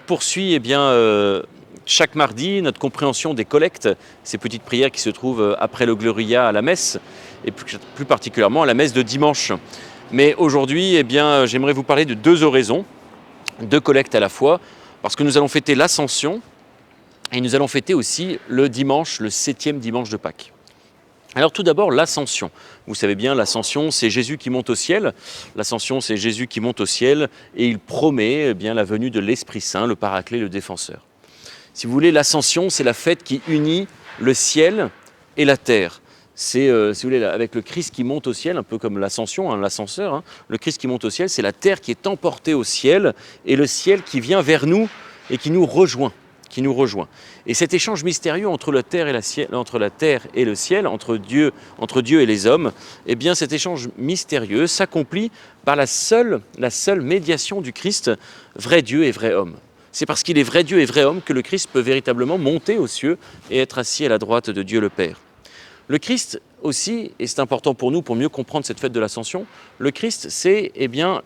poursuit chaque mardi notre compréhension des collectes, ces petites prières qui se trouvent après le Gloria à la messe, et plus particulièrement à la messe de dimanche. Mais aujourd'hui, j'aimerais vous parler de deux oraisons, deux collectes à la fois, parce que nous allons fêter l'Ascension et nous allons fêter aussi le dimanche, le 7e dimanche de Pâques. Alors tout d'abord, l'Ascension. Vous savez bien, l'Ascension, c'est Jésus qui monte au ciel. L'Ascension, c'est Jésus qui monte au ciel et il promet la venue de l'Esprit Saint, le Paraclet, le Défenseur. Si vous voulez, l'Ascension, c'est la fête qui unit le ciel et la terre. C'est, si vous voulez, avec le Christ qui monte au ciel, un peu comme l'Ascension, l'ascenseur, le Christ qui monte au ciel, c'est la terre qui est emportée au ciel et le ciel qui vient vers nous et qui nous rejoint. Et cet échange mystérieux entre la terre et le ciel, entre Dieu et les hommes, cet échange mystérieux s'accomplit par la seule médiation du Christ, vrai Dieu et vrai homme. C'est parce qu'il est vrai Dieu et vrai homme que le Christ peut véritablement monter aux cieux et être assis à la droite de Dieu le Père. Le Christ aussi, et c'est important pour nous pour mieux comprendre cette fête de l'Ascension, le Christ c'est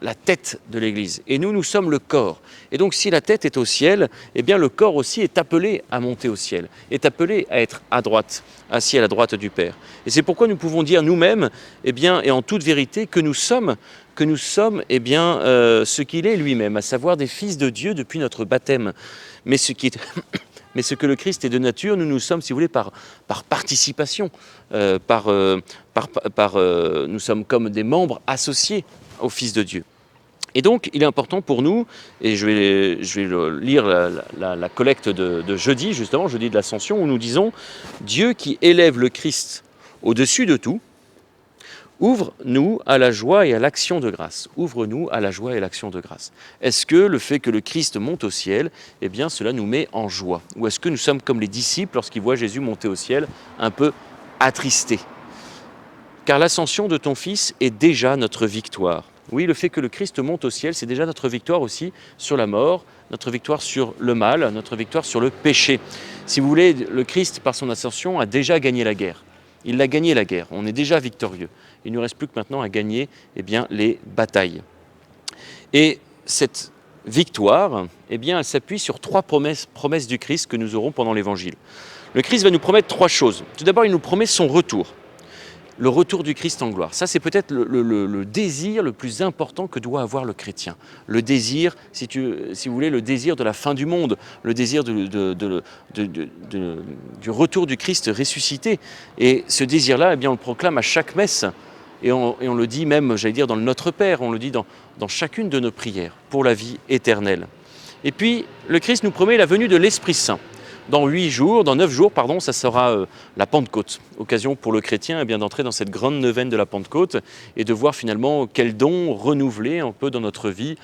la tête de l'Église et nous sommes le corps. Et donc si la tête est au ciel, le corps aussi est appelé à monter au ciel, est appelé à être à droite, assis à la droite du Père. Et c'est pourquoi nous pouvons dire nous-mêmes, et en toute vérité, que nous sommes ce qu'il est lui-même, à savoir des fils de Dieu depuis notre baptême. Mais ce que le Christ est de nature, nous sommes, si vous voulez, par participation, nous sommes comme des membres associés au Fils de Dieu. Et donc, il est important pour nous, et je vais lire la collecte de jeudi, justement, jeudi de l'Ascension, où nous disons « Dieu qui élève le Christ au-dessus de tout, ouvre-nous à la joie et à l'action de grâce. » Ouvre-nous à la joie et à l'action de grâce. Est-ce que le fait que le Christ monte au ciel, cela nous met en joie? Ou est-ce que nous sommes comme les disciples lorsqu'ils voient Jésus monter au ciel, un peu attristés? Car l'ascension de ton Fils est déjà notre victoire. Oui, le fait que le Christ monte au ciel, c'est déjà notre victoire aussi sur la mort, notre victoire sur le mal, notre victoire sur le péché. Si vous voulez, le Christ, par son ascension, a déjà gagné la guerre. Il a gagné la guerre, on est déjà victorieux. Il ne nous reste plus que maintenant à gagner les batailles. Et cette victoire, elle s'appuie sur trois promesses du Christ que nous aurons pendant l'Évangile. Le Christ va nous promettre trois choses. Tout d'abord, il nous promet son retour. Le retour du Christ en gloire. Ça, c'est peut-être le désir le plus important que doit avoir le chrétien. Le désir, si vous voulez, le désir de la fin du monde, le désir du retour du Christ ressuscité. Et ce désir-là, on le proclame à chaque messe. Et on le dit même, dans le Notre Père, on le dit dans chacune de nos prières, pour la vie éternelle. Et puis, le Christ nous promet la venue de l'Esprit Saint. Dans 9 jours, ça sera la Pentecôte. Occasion pour le chrétien d'entrer dans cette grande neuvaine de la Pentecôte et de voir finalement quels dons renouvelés un peu dans notre vie,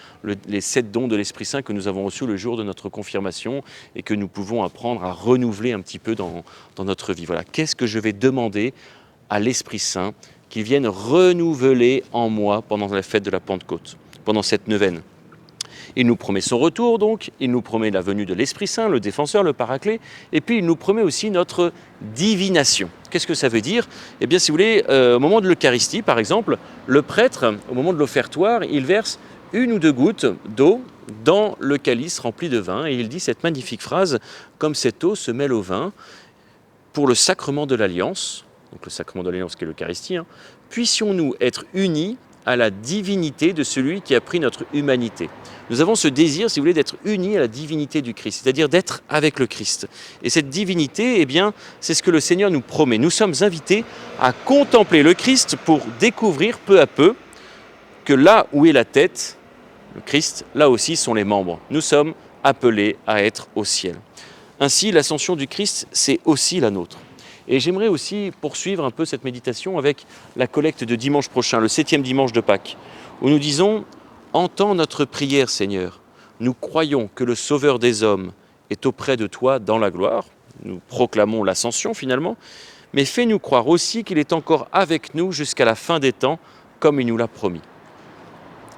les 7 dons de l'Esprit Saint que nous avons reçus le jour de notre confirmation et que nous pouvons apprendre à renouveler un petit peu dans notre vie. Voilà, qu'est-ce que je vais demander à l'Esprit Saint qu'il vienne renouveler en moi pendant la fête de la Pentecôte, pendant cette neuvaine? Il nous promet son retour, donc, il nous promet la venue de l'Esprit Saint, le Défenseur, le Paraclet, et puis il nous promet aussi notre divination. Qu'est-ce que ça veut dire? Si vous voulez, au moment de l'Eucharistie, par exemple, le prêtre, au moment de l'offertoire, il verse 1 ou 2 gouttes d'eau dans le calice rempli de vin, et il dit cette magnifique phrase « Comme cette eau se mêle au vin, pour le sacrement de l'Alliance », donc le sacrement de l'Alliance qui est l'Eucharistie, puissions-nous être unis à la divinité de celui qui a pris notre humanité. Nous avons ce désir, si vous voulez, d'être unis à la divinité du Christ, c'est-à-dire d'être avec le Christ. Et cette divinité, c'est ce que le Seigneur nous promet. Nous sommes invités à contempler le Christ pour découvrir peu à peu que là où est la tête, le Christ, là aussi sont les membres. Nous sommes appelés à être au ciel. Ainsi, l'ascension du Christ, c'est aussi la nôtre. Et j'aimerais aussi poursuivre un peu cette méditation avec la collecte de dimanche prochain, le 7e dimanche de Pâques, où nous disons « Entends notre prière, Seigneur. Nous croyons que le Sauveur des hommes est auprès de toi dans la gloire. » Nous proclamons l'ascension finalement. Mais fais-nous croire aussi qu'il est encore avec nous jusqu'à la fin des temps, comme il nous l'a promis.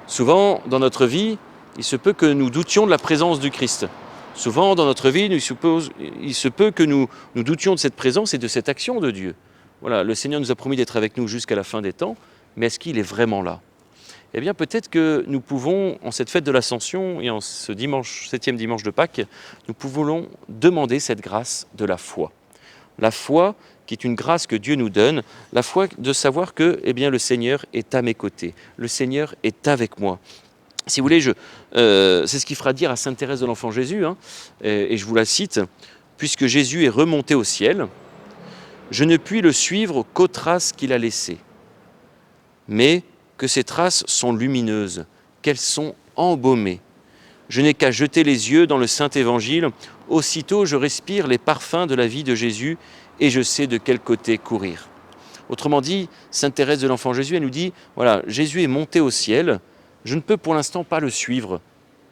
Souvent, dans notre vie, il se peut que nous doutions de la présence du Christ. Souvent, dans notre vie, il se peut que nous doutions de cette présence et de cette action de Dieu. Voilà, le Seigneur nous a promis d'être avec nous jusqu'à la fin des temps, mais est-ce qu'il est vraiment là? eh bien peut-être que nous pouvons, en cette fête de l'Ascension et en ce dimanche, 7e dimanche de Pâques, nous pouvons demander cette grâce de la foi. La foi qui est une grâce que Dieu nous donne, la foi de savoir que eh bien, le Seigneur est à mes côtés, le Seigneur est avec moi. Si vous voulez, c'est ce qui fera dire à Sainte Thérèse de l'Enfant Jésus, hein, et je vous la cite, « Puisque Jésus est remonté au ciel, je ne puis le suivre qu'aux traces qu'il a laissées, mais que ces traces sont lumineuses, qu'elles sont embaumées. Je n'ai qu'à jeter les yeux dans le Saint-Évangile, aussitôt je respire les parfums de la vie de Jésus et je sais de quel côté courir. » Autrement dit, Sainte Thérèse de l'Enfant Jésus, elle nous dit, voilà, Jésus est monté au ciel, je ne peux pour l'instant pas le suivre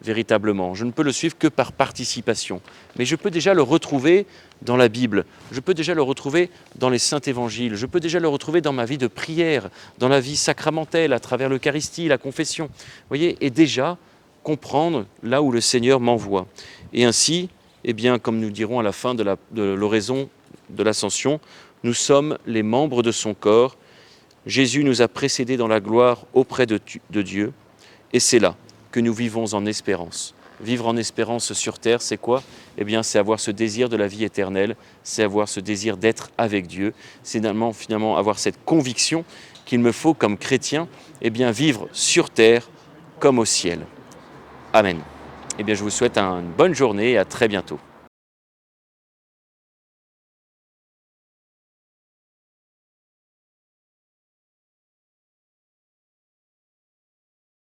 véritablement, je ne peux le suivre que par participation, mais je peux déjà le retrouver dans la Bible, je peux déjà le retrouver dans les saints évangiles, je peux déjà le retrouver dans ma vie de prière, dans la vie sacramentelle, à travers l'Eucharistie, la confession, vous voyez, et déjà comprendre là où le Seigneur m'envoie. Et ainsi, eh bien, comme nous dirons à la fin de l'oraison de l'Ascension, nous sommes les membres de son corps, Jésus nous a précédés dans la gloire auprès de Dieu, et c'est là que nous vivons en espérance. Vivre en espérance sur terre, c'est quoi? Eh bien, c'est avoir ce désir de la vie éternelle, c'est avoir ce désir d'être avec Dieu, c'est finalement avoir cette conviction qu'il me faut, comme chrétien, eh bien, vivre sur terre comme au ciel. Amen. Eh bien, je vous souhaite une bonne journée et à très bientôt.